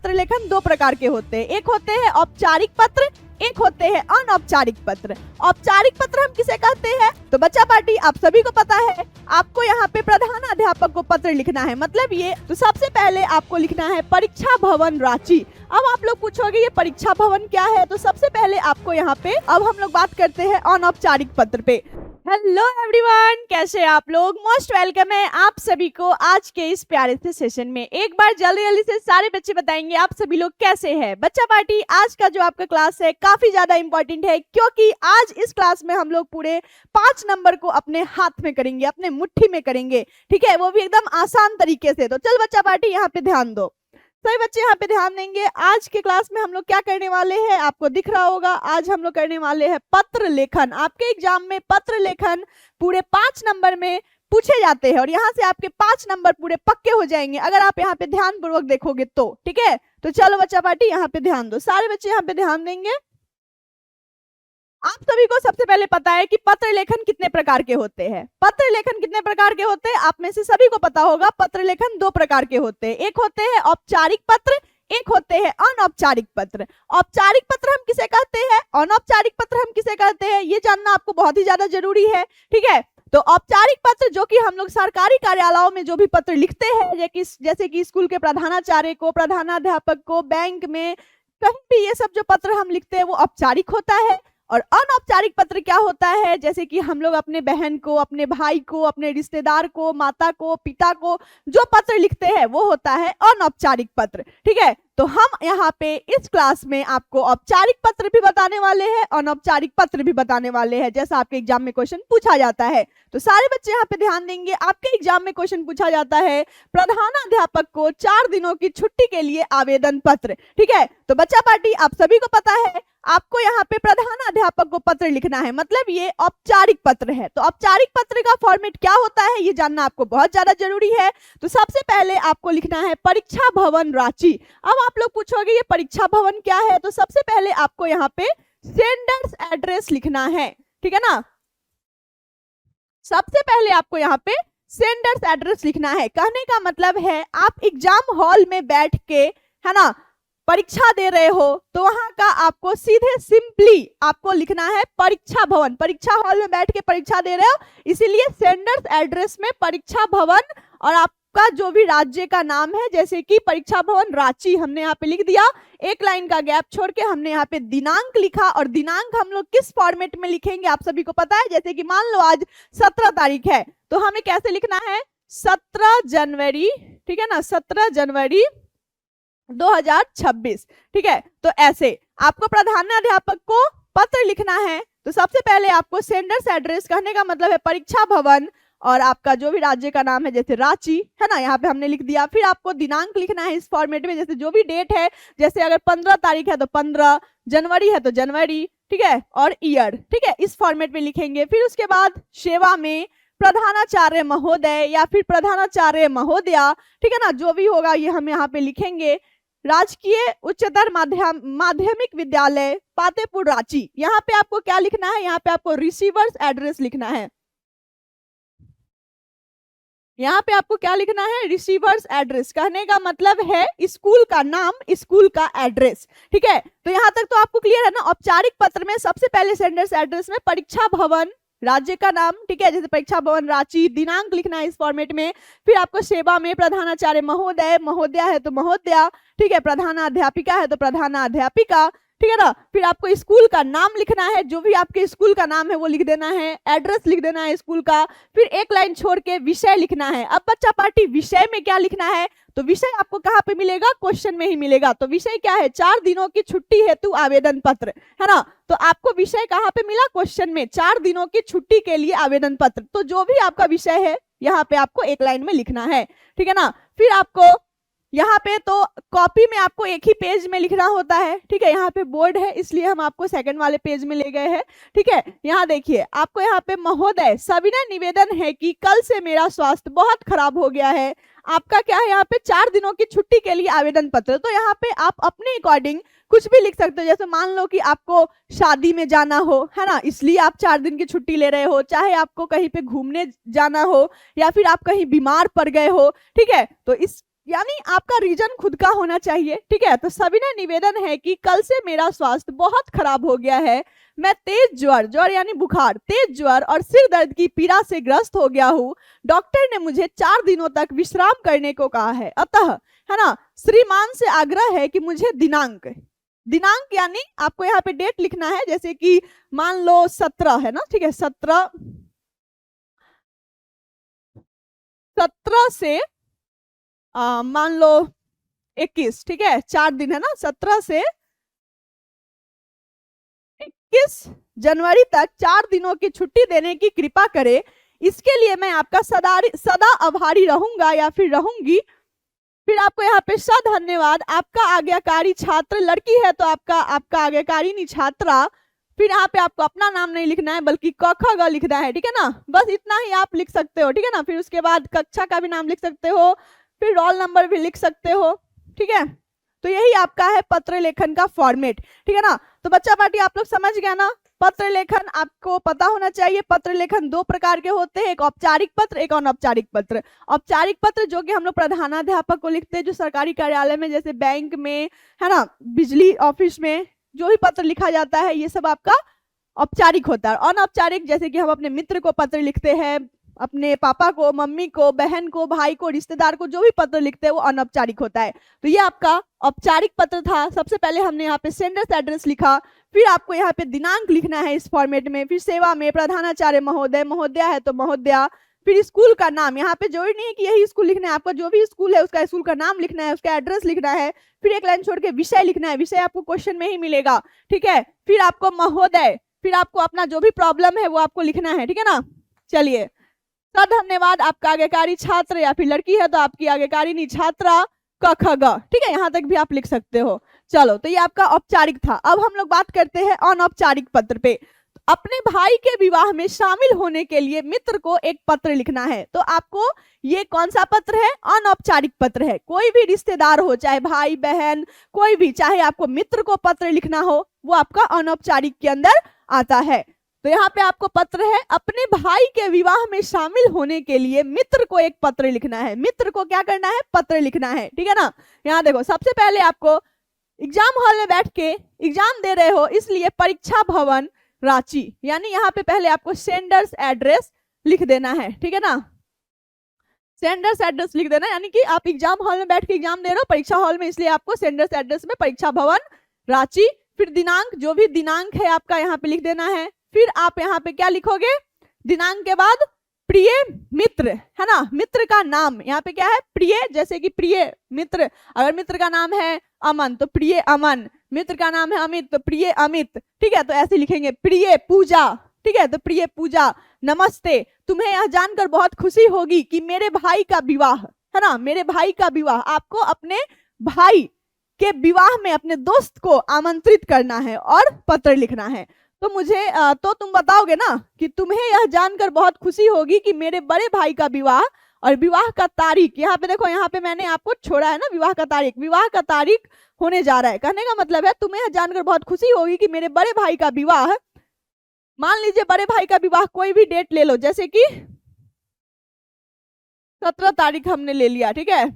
पत्र लेखन दो प्रकार के होते हैं। एक होते हैं औपचारिक पत्र, एक होते हैं अनौपचारिक पत्र। औपचारिक पत्र हम किसे कहते हैं? तो बच्चा पार्टी आप सभी को पता है, आपको यहाँ पे प्रधानाध्यापक को पत्र लिखना है। मतलब ये तो सबसे पहले आपको लिखना है परीक्षा भवन रांची। अब आप लोग पूछोगे ये परीक्षा भवन क्या है? तो सबसे पहले आपको यहाँ पे अब हम लोग बात करते हैं अनौपचारिक पत्र पे। हेलो एवरीवन, कैसे हैं आप लोग? मोस्ट वेलकम है आप सभी को आज के इस प्यारे से सेशन में। एक बार जल्दी जल्दी से सारे बच्चे बताएंगे आप सभी लोग कैसे हैं। बच्चा पार्टी आज का जो आपका क्लास है काफी ज्यादा इंपॉर्टेंट है, क्योंकि आज इस क्लास में हम लोग पूरे 5 नंबर को अपने हाथ में करेंगे, अपने मुट्ठी में करेंगे, ठीक है, वो भी एकदम आसान तरीके से। तो चल बच्चा पार्टी यहाँ पे ध्यान दो, सभी बच्चे यहाँ पे ध्यान देंगे। आज के क्लास में हम लोग क्या करने वाले हैं, आपको दिख रहा होगा, आज हम लोग करने वाले हैं पत्र लेखन। आपके एग्जाम में पत्र लेखन पूरे 5 नंबर में पूछे जाते हैं और यहाँ से आपके 5 नंबर पूरे पक्के हो जाएंगे अगर आप यहाँ पे ध्यान पूर्वक देखोगे तो, ठीक है। तो चलो बच्चा पार्टी यहाँ पे ध्यान दो, सारे बच्चे यहाँ पे ध्यान देंगे। आप सभी को सबसे पहले पता है कि पत्र लेखन कितने प्रकार के होते हैं। पत्र लेखन कितने प्रकार के होते हैं आप में से सभी को पता होगा। पत्र लेखन 2 प्रकार के होते हैं, एक होते हैं औपचारिक पत्र, एक होते हैं अनौपचारिक पत्र। औपचारिक पत्र हम किसे कहते हैं, अनौपचारिक पत्र हम किसे कहते हैं, ये जानना आपको बहुत ही ज्यादा जरूरी है, ठीक है। तो औपचारिक पत्र जो कि हम लोग सरकारी कार्यालयों में जो भी पत्र लिखते हैं, जैसे कि स्कूल के प्रधानाचार्य को, प्रधानाध्यापक को, बैंक में, कहीं भी ये सब जो पत्र हम लिखते हैं वो औपचारिक होता है। और अनौपचारिक पत्र क्या होता है, जैसे कि हम लोग अपने बहन को, अपने भाई को, अपने रिश्तेदार को, माता को, पिता को जो पत्र लिखते हैं वो होता है अनौपचारिक पत्र, ठीक है। तो हम यहाँ पे इस क्लास में आपको औपचारिक पत्र भी बताने वाले हैं, अनौपचारिक पत्र भी बताने वाले हैं, जैसा आपके एग्जाम में क्वेश्चन पूछा जाता है। तो सारे बच्चे यहाँ पे ध्यान देंगे। आपके एग्जाम में क्वेश्चन पूछा जाता है प्रधानाध्यापक को 4 दिनों की छुट्टी के लिए आवेदन पत्र, ठीक है। तो बच्चा पार्टी आप सभी को पता है, आपको यहाँ पे प्रधानाध्यापक को पत्र लिखना है, मतलब ये औपचारिक पत्र है। तो औपचारिक पत्र का फॉर्मेट क्या होता है ये जानना आपको बहुत ज्यादा जरूरी है। तो सबसे पहले आपको लिखना है परीक्षा भवन रांची। अब आप लोग पूछोगे ये परीक्षा भवन क्या है, तो सबसे पहले आपको यहाँ पे सेंडर्स एड्रेस लिखना है, ठीक है ना। सबसे पहले आपको यहाँ पे सेंडर्स एड्रेस लिखना है। कहने का मतलब है आप एग्जाम हॉल में बैठ के, है ना, परीक्षा दे रहे हो तो वहां का आपको सीधे सिंपली आपको लिखना है परीक्षा भवन। परीक्षा हॉल में बैठ के परीक्षा दे रहे हो, इसीलिए सेंडर्स एड्रेस में परीक्षा भवन और आपका जो भी राज्य का नाम है, जैसे कि परीक्षा भवन रांची हमने यहाँ पे लिख दिया, एक लाइन का गैप छोड़ के हमने यहाँ पे दिनांक लिखा। और दिनांक हम लोग किस फॉर्मेट में लिखेंगे आप सभी को पता है, जैसे कि मान लो आज 17 तारीख है तो हमें कैसे लिखना है, 17 जनवरी, ठीक है ना, 17 जनवरी 2026, ठीक है। तो ऐसे आपको प्रधानाध्यापक को पत्र लिखना है। तो सबसे पहले आपको सेंडर्स एड्रेस, कहने का मतलब है परीक्षा भवन, और आपका जो भी राज्य का नाम है जैसे रांची, है ना, यहाँ पे हमने लिख दिया। फिर आपको दिनांक लिखना है इस फॉर्मेट में, जैसे जो भी डेट है, जैसे अगर 15 तारीख है तो 15, जनवरी है तो जनवरी, ठीक है, और ईयर, ठीक है, इस फॉर्मेट में लिखेंगे। फिर उसके बाद सेवा में प्रधानाचार्य महोदय या फिर प्रधानाचार्य महोदया, ठीक है ना, जो भी होगा ये हम यहाँ पे लिखेंगे। राजकीय उच्चतर माध्यमिक विद्यालय पातेपुर रांची, यहाँ पे आपको क्या लिखना है, यहाँ पे आपको रिसीवर्स एड्रेस लिखना है। यहाँ पे आपको क्या लिखना है, रिसीवर्स एड्रेस। कहने का मतलब है स्कूल का नाम, स्कूल का एड्रेस, ठीक है। तो यहाँ तक तो आपको क्लियर है ना। औपचारिक पत्र में सबसे पहले सेंडर्स एड्रेस में परीक्षा भवन, राज्य का नाम, ठीक है, जैसे परीक्षा भवन रांची, दिनांक लिखना है इस फॉर्मेट में। फिर आपको सेवा में प्रधानाचार्य महोदय, महोदया है तो महोदया, ठीक है, प्रधानाध्यापिका है तो प्रधानाध्यापिका, ठीक है ना। फिर आपको स्कूल का नाम लिखना है, जो भी आपके स्कूल का नाम है वो लिख देना है, एड्रेस लिख देना है स्कूल का। फिर एक लाइन छोड़ के विषय लिखना है। अब बच्चा पार्टी विषय में क्या लिखना है, तो विषय आपको कहाँ पे मिलेगा, क्वेश्चन में ही मिलेगा। तो विषय क्या है, 4 दिनों की छुट्टी हेतु आवेदन पत्र, है ना। तो आपको विषय कहाँ पे मिला, क्वेश्चन में, 4 दिनों की छुट्टी के लिए आवेदन पत्र। तो जो भी आपका विषय है यहाँ पे आपको एक लाइन में लिखना है, ठीक है ना। फिर आपको यहाँ पे तो कॉपी में आपको एक ही पेज में लिखना होता है, ठीक है। यहाँ पे बोर्ड है इसलिए हम आपको सेकंड वाले पेज में ले गए हैं, ठीक है। यहाँ देखिए आपको यहाँ पे महोदय सविनय निवेदन है कि कल से मेरा स्वास्थ्य बहुत खराब हो गया है। आपका क्या है यहाँ पे 4 दिनों की छुट्टी के लिए आवेदन पत्र। तो यहाँ पे आप अपने अकॉर्डिंग कुछ भी लिख सकते हो, जैसे मान लो कि आपको शादी में जाना हो, है ना, इसलिए आप 4 दिन की छुट्टी ले रहे हो, चाहे आपको कहीं पे घूमने जाना हो या फिर आप कहीं बीमार पड़ गए हो, ठीक है। तो इस यानी आपका रीजन खुद का होना चाहिए, ठीक है। तो सविनय निवेदन है कि कल से मेरा स्वास्थ्य बहुत खराब हो गया है, मैं तेज ज्वर, ज्वर यानी बुखार, तेज ज्वर और सिर दर्द की पीड़ा से ग्रस्त हो गया हूँ। डॉक्टर ने मुझे 4 दिनों तक विश्राम करने को कहा है, अतः है ना श्रीमान से आग्रह है कि मुझे दिनांक, दिनांक यानी आपको यहाँ पे डेट लिखना है, जैसे कि मान लो 17 है ना, ठीक है, 17 से मान लो 21, ठीक है, 4 दिन है ना, 17 से 21 जनवरी तक 4 दिनों की छुट्टी देने की कृपा करे, इसके लिए मैं आपका सदा आभारी रहूंगा या फिर रहूंगी। फिर आपको यहाँ पे धन्यवाद, आपका आज्ञाकारी छात्र, लड़की है तो आपका आज्ञाकारिणी छात्रा। फिर यहाँ पे आपको अपना नाम नहीं लिखना है बल्कि क ख ग लिखना है, ठीक है ना, बस इतना ही आप लिख सकते हो, ठीक है ना। फिर उसके बाद कक्षा का भी नाम लिख सकते हो, फिर रोल नंबर भी लिख सकते हो, ठीक है। तो यही आपका है पत्र लेखन का फॉर्मेट, ठीक है ना। तो बच्चा पार्टी आप लोग समझ गया ना, पत्र लेखन आपको पता होना चाहिए। पत्र लेखन 2 प्रकार के होते हैं, एक औपचारिक पत्र, एक अनौपचारिक पत्र। औपचारिक पत्र जो कि हम लोग प्रधानाध्यापक को लिखते हैं, जो सरकारी कार्यालय में जैसे बैंक में है ना, बिजली ऑफिस में जो भी पत्र लिखा जाता है, ये सब आपका औपचारिक होता है। अनौपचारिक जैसे कि हम अपने मित्र को पत्र लिखते हैं, अपने पापा को, मम्मी को, बहन को, भाई को, रिश्तेदार को जो भी पत्र लिखते हैं वो अनौपचारिक होता है। तो ये आपका औपचारिक पत्र था। सबसे पहले हमने यहाँ पे सेंडर्स एड्रेस लिखा, फिर आपको यहाँ पे दिनांक लिखना है इस फॉर्मेट में, फिर सेवा में प्रधानाचार्य महोदय, महोदया है तो महोदया, फिर स्कूल का नाम, यहाँ पे जरूरी नहीं है कि यही स्कूल लिखना है, आपका जो भी स्कूल है उसका स्कूल का नाम लिखना है, उसका एड्रेस लिखना है, फिर एक लाइन छोड़ के विषय लिखना है, विषय आपको क्वेश्चन में ही मिलेगा, ठीक है। फिर आपको महोदय, फिर आपको अपना जो भी प्रॉब्लम है वो आपको लिखना है, ठीक है ना। चलिए, धन्यवाद, आपका आज्ञाकारी छात्र, या फिर लड़की है तो आपकी आज्ञाकारिणी छात्रा, क ख ग, ठीक है, यहाँ तक भी आप लिख सकते हो। चलो, तो ये आपका औपचारिक था। अब हम लोग बात करते हैं अनौपचारिक पत्र पे। अपने भाई के विवाह में शामिल होने के लिए मित्र को एक पत्र लिखना है। तो आपको ये कौन सा पत्र है? अनौपचारिक पत्र है। कोई भी रिश्तेदार हो, चाहे भाई बहन कोई भी, चाहे आपको मित्र को पत्र लिखना हो, वो आपका अनौपचारिक के अंदर आता है। तो यहाँ पे आपको पत्र है, अपने भाई के विवाह में शामिल होने के लिए मित्र को एक पत्र लिखना है। मित्र को क्या करना है? पत्र लिखना है, ठीक है ना। यहाँ देखो, सबसे पहले आपको एग्जाम हॉल में बैठ के एग्जाम दे रहे हो, इसलिए परीक्षा भवन रांची, यानी यहाँ पे पहले आपको सेंडर्स एड्रेस लिख देना है, ठीक है ना। सेंडर्स एड्रेस लिख देना, यानी कि आप एग्जाम हॉल में बैठ के एग्जाम दे रहे हो, परीक्षा हॉल में, इसलिए आपको सेंडर्स एड्रेस में परीक्षा भवन रांची। फिर दिनांक, जो भी दिनांक है आपका यहाँ पे लिख देना है। फिर आप यहाँ पे क्या लिखोगे? दिनांक के बाद प्रिय मित्र, है ना, मित्र का नाम, यहाँ पे क्या है? प्रिय, जैसे कि प्रिय मित्र, अगर मित्र का नाम है अमन तो प्रिय अमन, मित्र का नाम है अमित तो प्रिय अमित, ठीक है। तो ऐसे लिखेंगे। प्रिय पूजा, ठीक है, तो प्रिय पूजा, नमस्ते, तुम्हें यह जानकर बहुत खुशी होगी कि मेरे भाई का विवाह, है ना, मेरे भाई का विवाह, आपको अपने भाई के विवाह में अपने दोस्त को आमंत्रित करना है और पत्र लिखना है। तो मुझे तो तुम बताओगे ना कि तुम्हें यह जानकर बहुत खुशी होगी कि मेरे बड़े भाई का विवाह, और विवाह का तारीख, यहाँ पे देखो, यहाँ पे मैंने आपको छोड़ा है ना विवाह का तारीख, विवाह का तारीख होने जा रहा है। कहने का मतलब है तुम्हें यह जानकर बहुत खुशी होगी कि मेरे बड़े भाई का विवाह, मान लीजिए बड़े भाई का विवाह कोई भी डेट ले लो, जैसे कि 17 तारीख हमने ले लिया, ठीक है,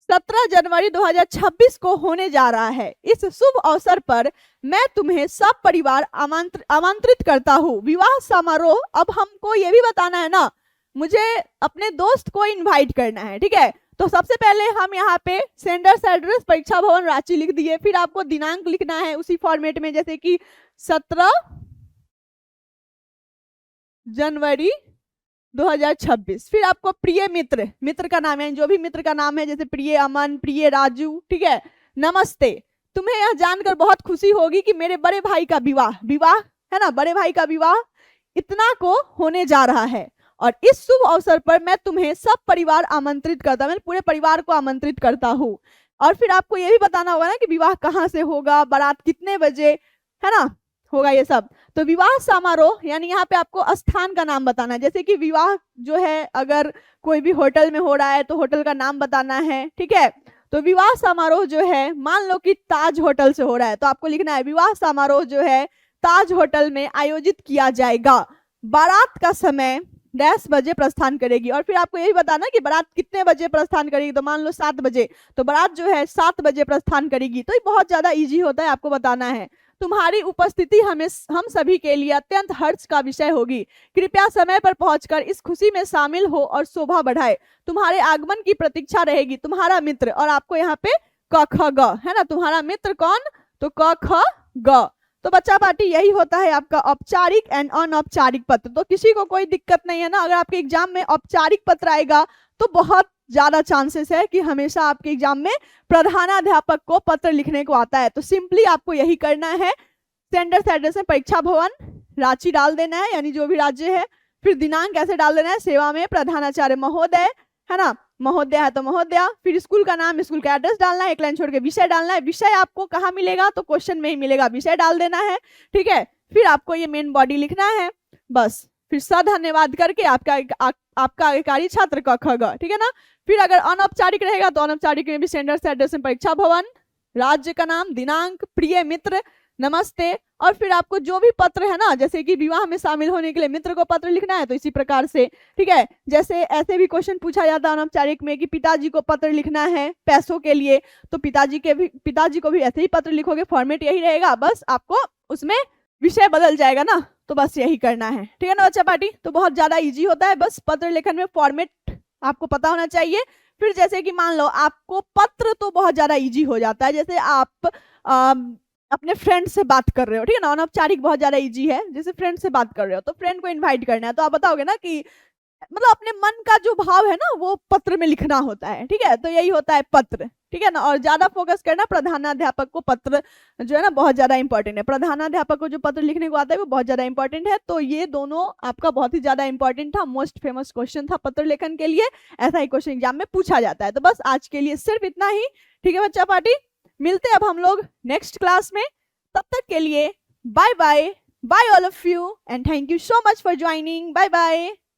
17 जनवरी 2026 को होने जा रहा है। इस शुभ अवसर पर मैं तुम्हें सब परिवार आमंत्रित करता हूँ। विवाह समारोह, अब हमको ये भी बताना है ना, मुझे अपने दोस्त को इनवाइट करना है, ठीक है। तो सबसे पहले हम यहाँ पे सेंडर्स एड्रेस परीक्षा भवन रांची लिख दिए, फिर आपको दिनांक लिखना है उसी फॉर्मेट में, जैसे कि 17 जनवरी 2026। फिर आपको प्रिय मित्र, मित्र का नाम है, जो भी मित्र का नाम है, जैसे प्रिय अमन, प्रिय राजू, ठीक है, नमस्ते, तुम्हें यह जानकर बहुत खुशी होगी कि मेरे बड़े भाई का विवाह, विवाह है ना, बड़े भाई का विवाह इतना को होने जा रहा है, और इस शुभ अवसर पर मैं तुम्हें सब परिवार आमंत्रित करता हूं, मैं पूरे परिवार को आमंत्रित करता हूँ। और फिर आपको ये भी बताना होगा ना कि विवाह कहाँ से होगा, बारात कितने बजे, है ना, होगा ये सब। तो विवाह समारोह, यानी यहाँ पे आपको स्थान का नाम बताना है, जैसे कि विवाह जो है अगर कोई भी होटल में हो रहा है तो होटल का नाम बताना है, ठीक है। तो विवाह समारोह जो है, मान लो कि ताज होटल से हो रहा है, तो आपको लिखना है विवाह समारोह जो है ताज होटल में आयोजित किया जाएगा। बारात का समय डैश बजे प्रस्थान करेगी। और फिर आपको यही बताना कि बारात कितने बजे प्रस्थान करेगी, तो मान लो 7 बजे, तो बारात जो है 7 बजे प्रस्थान करेगी। तो ये बहुत ज्यादा इजी होता है, आपको बताना है। तुम्हारी उपस्थिति हम सभी के लिए अत्यंत हर्ष का विषय होगी। कृपया समय पर पहुंचकर इस खुशी में शामिल हो और शोभा बढ़ाए। तुम्हारे आगमन की प्रतीक्षा रहेगी तुम्हारा मित्र। और आपको यहाँ पे क ख ग है ना, तुम्हारा मित्र कौन, तो क ख ग। तो बच्चा पार्टी यही होता है आपका औपचारिक एंड अनौपचारिक पत्र। तो किसी को कोई दिक्कत नहीं है ना, अगर आपके एग्जाम में औपचारिक पत्र आएगा तो बहुत ज्यादा चांसेस है कि हमेशा आपके एग्जाम में प्रधानाध्यापक को पत्र लिखने को आता है। तो सिंपली आपको यही करना है, सेंडर्स एड्रेस में परीक्षा भवन रांची डाल देना है, यानी जो भी राज्य है। फिर दिनांक कैसे डाल देना है, सेवा में प्रधानाचार्य महोदय, है ना, महोदय है तो महोदया। फिर स्कूल का नाम, स्कूल का एड्रेस डालना है, एक लाइन छोड़ के विषय डालना है। विषय आपको कहाँ मिलेगा, तो क्वेश्चन में ही मिलेगा, विषय डाल देना है, ठीक है। फिर आपको ये मेन बॉडी लिखना है, बस। फिर धन्यवाद करके आपका आज्ञाकारी छात्र क ख ग, ठीक है ना। फिर अगर अनौपचारिक रहेगा तो अनौपचारिक में भी सेंडर्स एड्रेस में परीक्षा भवन, राज्य का नाम, दिनांक, प्रिय मित्र, नमस्ते। और फिर आपको जो भी पत्र है ना, जैसे कि विवाह में शामिल होने के लिए मित्र को पत्र लिखना है, तो इसी प्रकार से, ठीक है। जैसे ऐसे भी क्वेश्चन पूछा जाता है अनौपचारिक में कि पिताजी को पत्र लिखना है पैसों के लिए, तो पिताजी को भी ऐसे ही पत्र लिखोगे, फॉर्मेट यही रहेगा, बस आपको उसमें विषय बदल जाएगा ना, तो बस यही करना है, ठीक है ना बच्चा पार्टी। तो बहुत ज्यादा इजी होता है, बस पत्र लेखन में फॉर्मेट आपको पता होना चाहिए। फिर जैसे कि मान लो आपको पत्र तो बहुत ज्यादा इजी हो जाता है, जैसे आप अपने फ्रेंड से बात कर रहे हो, ठीक है ना। अनौपचारिक बहुत ज्यादा इजी है, जैसे फ्रेंड से बात कर रहे हो तो फ्रेंड को इनवाइट करना है, तो आप बताओगे ना कि मतलब अपने मन का जो भाव है ना वो पत्र में लिखना होता है, ठीक है। तो यही होता है पत्र, ठीक है ना। और ज्यादा फोकस करना प्रधानाध्यापक को पत्र जो है ना बहुत ज्यादा इंपॉर्टेंट है। प्रधानाध्यापक को जो पत्र लिखने को आता है वो बहुत ज्यादा इंपॉर्टेंट है। तो ये दोनों आपका बहुत ही ज्यादा इंपॉर्टेंट था, मोस्ट फेमस क्वेश्चन था पत्र लेखन के लिए, ऐसा ही क्वेश्चन एग्जाम में पूछा जाता है। तो बस आज के लिए सिर्फ इतना ही, ठीक है बच्चा पार्टी। मिलते हैं अब हम लोग नेक्स्ट क्लास में, तब तक के लिए bye bye, bye all of you and thank you so much for joining, bye bye.